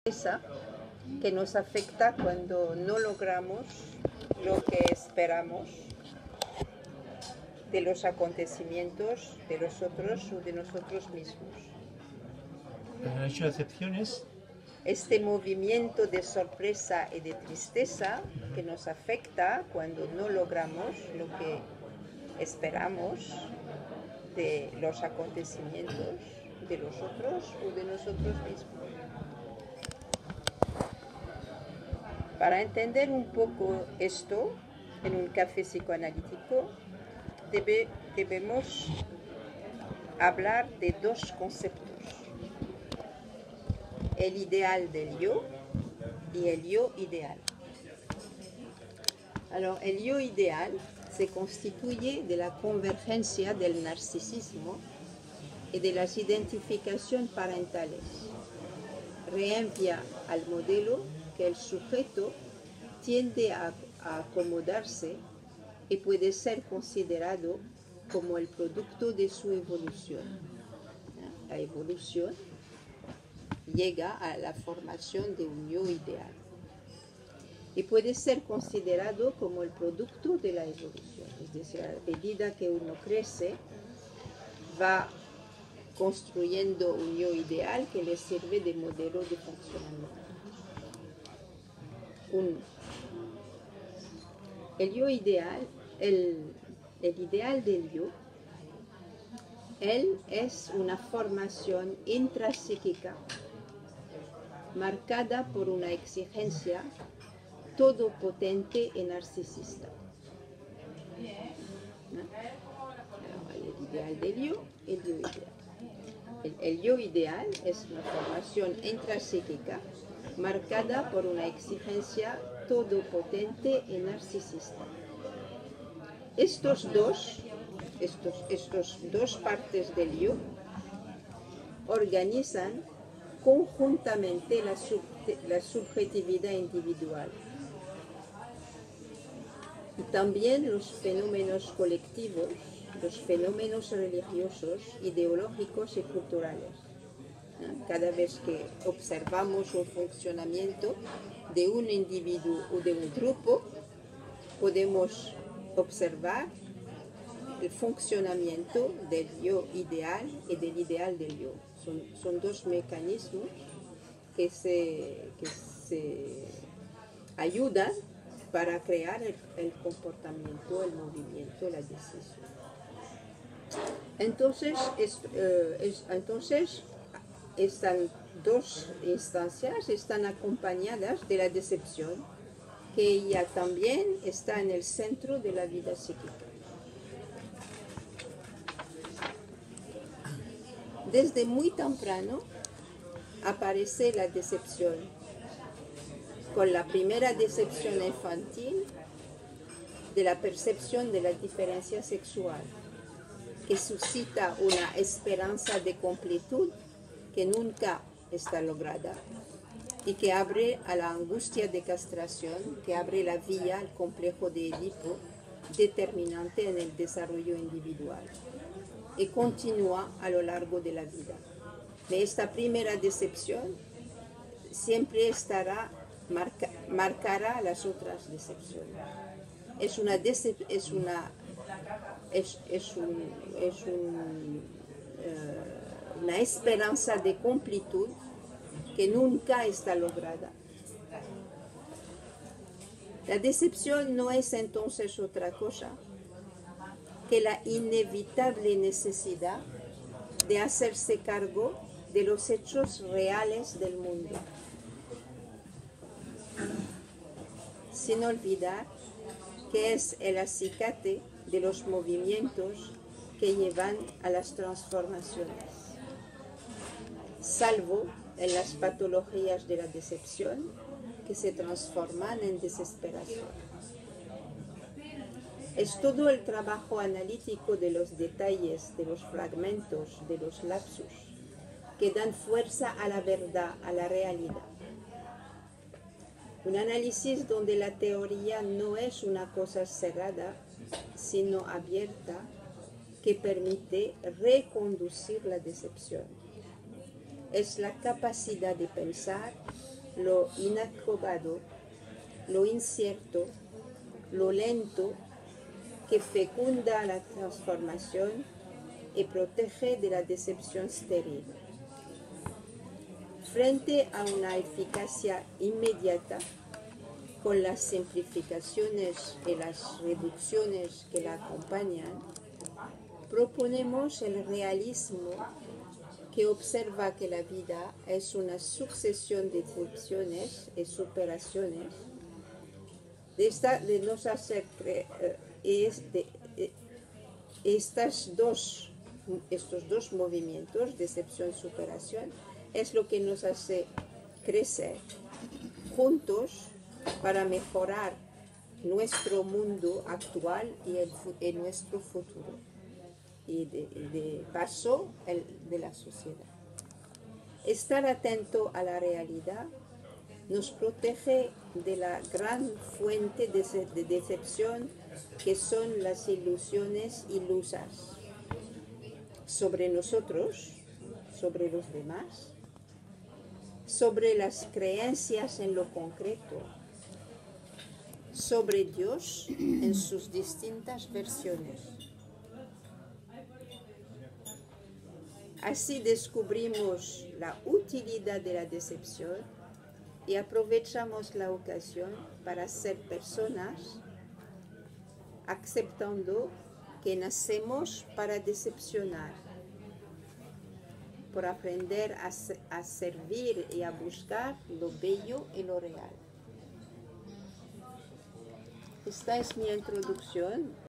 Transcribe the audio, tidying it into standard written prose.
Esa que nos afecta cuando no logramos lo que esperamos de los acontecimientos, de los otros o de nosotros mismos. Pero han hecho excepciones. Este movimiento de sorpresa y de tristeza que nos afecta cuando no logramos lo que esperamos de los acontecimientos de los otros o de nosotros mismos. Para entender un poco esto en un café psicoanalítico, debemos hablar de dos conceptos: el ideal del yo y el yo ideal. Alors, el yo ideal se constituye de la convergencia del narcisismo y de las identificaciones parentales. Reenvía al modelo que el sujeto tiende a acomodarse y puede ser considerado como el producto de su evolución. La evolución llega a la formación de un yo ideal y puede ser considerado como el producto de la evolución. Es decir, a medida que uno crece, va construyendo un yo ideal que le sirve de modelo de funcionamiento. El yo ideal, el ideal del yo, él es una formación intrapsíquica marcada por una exigencia todopotente y narcisista. ¿No? El ideal del yo, el yo ideal. El yo ideal es una formación intrapsíquica marcada por una exigencia todopotente y narcisista. Estos dos partes del yo organizan conjuntamente la subjetividad individual y también los fenómenos colectivos, los fenómenos religiosos, ideológicos y culturales. Cada vez que observamos un funcionamiento de un individuo o de un grupo, podemos observar el funcionamiento del yo ideal y del ideal del yo. Son dos mecanismos que se ayudan para crear el comportamiento, el movimiento, la decisión. Entonces, estas dos instancias están acompañadas de la decepción, que ella también está en el centro de la vida psíquica. Desde muy temprano aparece la decepción, con la primera decepción infantil de la percepción de la diferencia sexual, que suscita una esperanza de completud que nunca está lograda y que abre a la angustia de castración, que abre la vía al complejo de Edipo, determinante en el desarrollo individual, y continúa a lo largo de la vida. De esta primera decepción siempre marcará las otras decepciones. Una esperanza de completud que nunca está lograda. La decepción no es entonces otra cosa que la inevitable necesidad de hacerse cargo de los hechos reales del mundo, sin olvidar que es el acicate de los movimientos que llevan a las transformaciones, salvo en las patologías de la decepción que se transforman en desesperación. Es todo el trabajo analítico de los detalles, de los fragmentos, de los lapsus, que dan fuerza a la verdad, a la realidad. Un análisis donde la teoría no es una cosa cerrada, sino abierta, que permite reconducir la decepción. Es la capacidad de pensar lo inacabado, lo incierto, lo lento, que fecunda la transformación y protege de la decepción estéril. Frente a una eficacia inmediata, con las simplificaciones y las reducciones que la acompañan, proponemos el realismo que observa que la vida es una sucesión de decepciones y superaciones. Estos dos movimientos, decepción-superación, es lo que nos hace crecer juntos para mejorar nuestro mundo actual y nuestro futuro, y de paso el de la sociedad. Estar atento a la realidad nos protege de la gran fuente de decepción que son las ilusiones ilusas sobre nosotros, sobre los demás, sobre las creencias en lo concreto, sobre Dios en sus distintas versiones. Así descubrimos la utilidad de la decepción y aprovechamos la ocasión para ser personas aceptando que nacemos para decepcionar, por aprender a servir y a buscar lo bello y lo real. Esta es mi introducción.